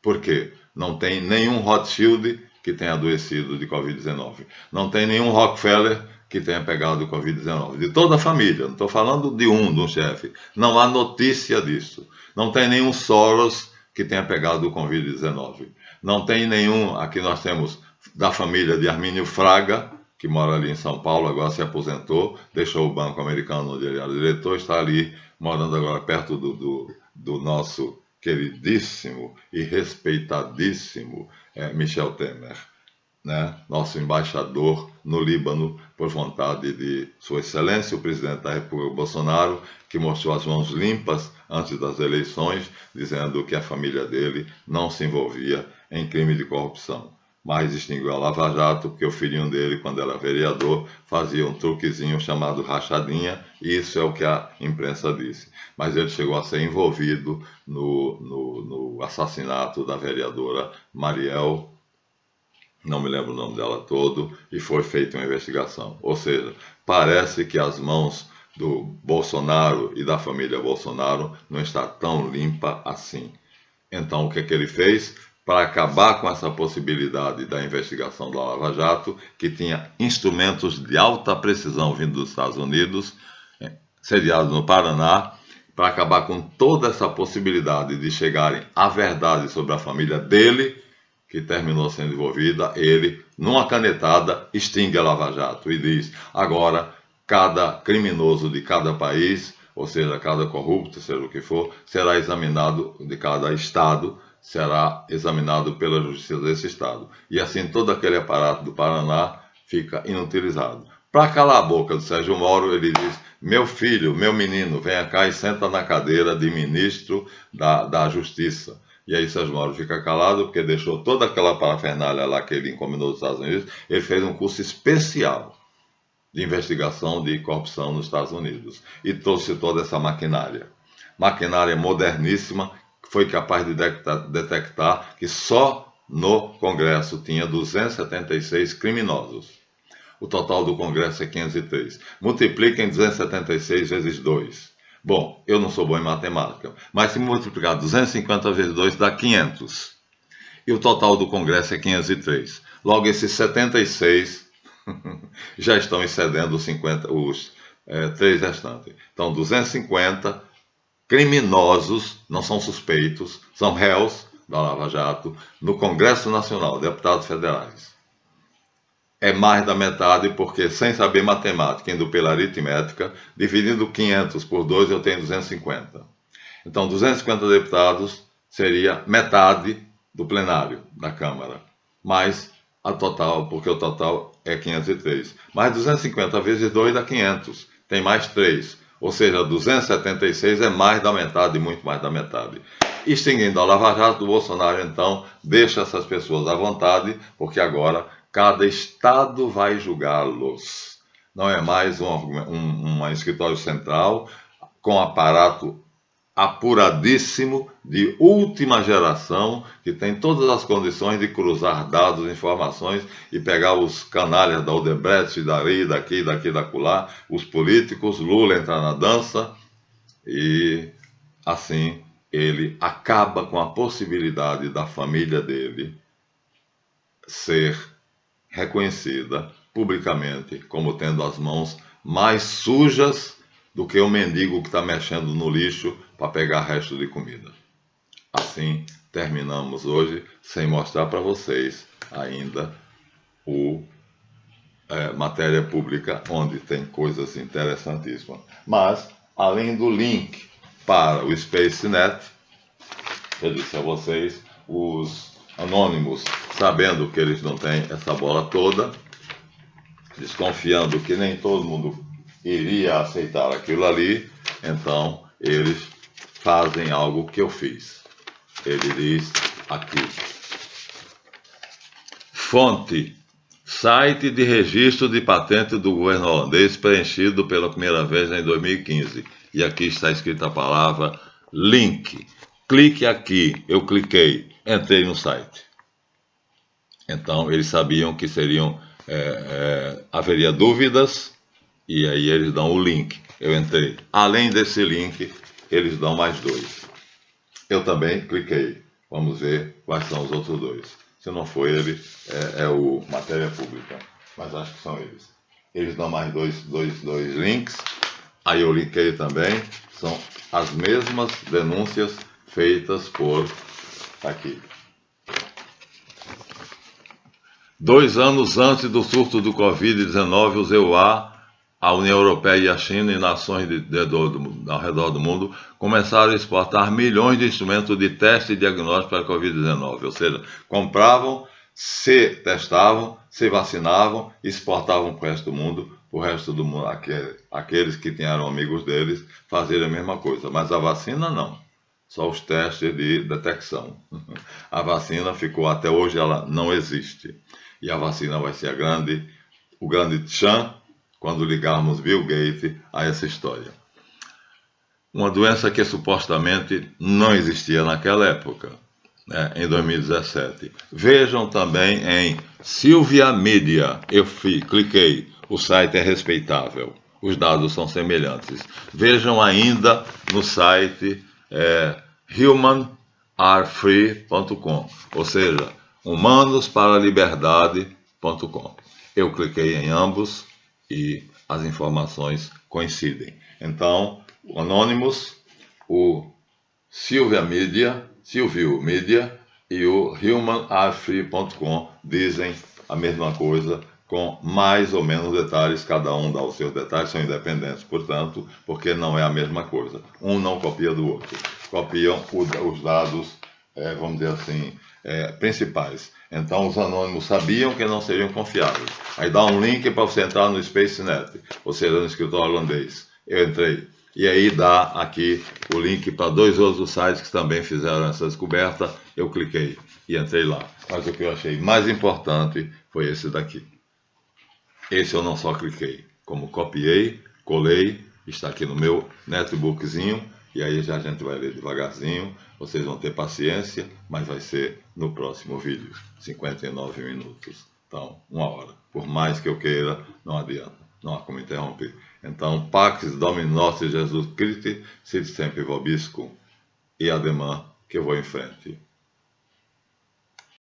Por quê? Não tem nenhum Rothschild que tenha adoecido de Covid-19. Não tem nenhum Rockefeller que tenha pegado Covid-19. De toda a família, não estou falando de um chefe. Não há notícia disso. Não tem nenhum Soros que tenha pegado o Covid-19. Não tem nenhum, aqui nós temos da família de Armínio Fraga, que mora ali em São Paulo, agora se aposentou, deixou o Banco Americano onde ele era diretor, está ali morando agora perto do nosso queridíssimo e respeitadíssimo Michel Temer, né? Nosso embaixador no Líbano, por vontade de Sua Excelência, o presidente da República Bolsonaro, que mostrou as mãos limpas antes das eleições, dizendo que a família dele não se envolvia em crime de corrupção. Mas extinguiu a Lava Jato, porque o filhinho dele, quando era vereador, fazia um truquezinho chamado rachadinha, e isso é o que a imprensa disse. Mas ele chegou a ser envolvido no assassinato da vereadora Mariel, não me lembro o nome dela todo, e foi feita uma investigação. Ou seja, parece que as mãos do Bolsonaro e da família Bolsonaro não está tão limpa assim. Então, o que ele fez? Para acabar com essa possibilidade da investigação da Lava Jato, que tinha instrumentos de alta precisão vindo dos Estados Unidos, sediados no Paraná, para acabar com toda essa possibilidade de chegarem à verdade sobre a família dele, que terminou sendo envolvida, ele, numa canetada, extingue a Lava Jato e diz: agora, cada criminoso de cada país, ou seja, cada corrupto, seja o que for, será examinado, de cada estado, será examinado pela justiça desse estado. E assim todo aquele aparato do Paraná fica inutilizado. Para calar a boca do Sérgio Moro, ele diz: meu filho, meu menino, venha cá e senta na cadeira de ministro da Justiça. E aí Sérgio Moro fica calado, porque deixou toda aquela parafernália lá que ele encomendou dos Estados Unidos. Ele fez um curso especial de investigação de corrupção nos Estados Unidos e trouxe toda essa maquinária moderníssima, que foi capaz de detectar que só no Congresso tinha 276 criminosos. O total do Congresso é 503. Multipliquem 276 vezes 2. Bom, eu não sou bom em matemática, mas se multiplicar 250 vezes 2 dá 500. E o total do Congresso é 503. Logo, esses 76 já estão excedendo os 3 restantes. Então, 250 criminosos, não são suspeitos, são réus, da Lava Jato no Congresso Nacional, deputados federais. É mais da metade, porque sem saber matemática, indo pela aritmética, dividindo 500 por 2, eu tenho 250. Então, 250 deputados seria metade do plenário da Câmara, mais a total, porque o total é 503. Mas 250 vezes 2 dá 500, tem mais 3, ou seja, 276 é mais da metade, muito mais da metade. Extinguindo a Lava Jato, o Bolsonaro, então, deixa essas pessoas à vontade, porque agora cada estado vai julgá-los. Não é mais um escritório central com aparato apuradíssimo, de última geração, que tem todas as condições de cruzar dados, informações e pegar os canalhas da Odebrecht, daqui, da acolá, os políticos, Lula entrar na dança e assim ele acaba com a possibilidade da família dele ser reconhecida publicamente como tendo as mãos mais sujas do que o mendigo que está mexendo no lixo para pegar resto de comida. Assim, terminamos hoje sem mostrar para vocês ainda matéria pública, onde tem coisas interessantíssimas. Mas, além do link para o SpaceNet, eu disse a vocês, os anônimos, sabendo que eles não têm essa bola toda, desconfiando que nem todo mundo iria aceitar aquilo ali, então eles fazem algo que eu fiz. Ele diz aqui: fonte, site de registro de patente do governo holandês preenchido pela primeira vez em 2015. E aqui está escrita a palavra link. Clique aqui. Eu cliquei, entrei no site. Então eles sabiam que haveria dúvidas, e aí eles dão o link. Eu entrei. Além desse link, eles dão mais 2. Eu também cliquei. Vamos ver quais são os outros 2. Se não for ele, é o Matéria Pública. Mas acho que são eles. Eles dão mais dois links. Aí eu linkei também. São as mesmas denúncias feitas por aqui. 2 anos antes do surto do Covid-19, os EUA, a União Europeia e a China e nações ao redor do mundo começaram a exportar milhões de instrumentos de teste e diagnóstico para a Covid-19. Ou seja, compravam, se testavam, se vacinavam e exportavam para o resto do mundo, aqueles que eram amigos deles, fazerem a mesma coisa. Mas a vacina não, só os testes de detecção. A vacina ficou, até hoje ela não existe. E a vacina vai ser o grande tchan quando ligarmos Bill Gates a essa história. Uma doença que supostamente não existia naquela época, né, em 2017. Vejam também em Silvia Media. Eu cliquei, o site é respeitável, os dados são semelhantes. Vejam ainda no site humanarefree.com, ou seja, humanosparaliberdade.com. Eu cliquei em ambos e as informações coincidem. Então, o Anonymous, o Silvio Media e o humanarefree.com dizem a mesma coisa, com mais ou menos detalhes, cada um dá os seus detalhes, são independentes, portanto, porque não é a mesma coisa. Um não copia do outro, copiam os dados, vamos dizer assim, principais. Então os anônimos sabiam que não seriam confiáveis. Aí dá um link para você entrar no SpaceNet, ou seja, no escritório holandês. Eu entrei. E aí dá aqui o link para 2 outros sites que também fizeram essa descoberta. Eu cliquei e entrei lá. Mas o que eu achei mais importante foi esse daqui. Esse eu não só cliquei, como copiei, colei, está aqui no meu netbookzinho. E aí já a gente vai ler devagarzinho, vocês vão ter paciência, mas vai ser no próximo vídeo, 59 minutos. Então, 1 hora. Por mais que eu queira, não adianta, não há como interromper. Então, Pax Domini Nostri Jesus Christi, sit sempre vobiscum, e ademã que eu vou em frente.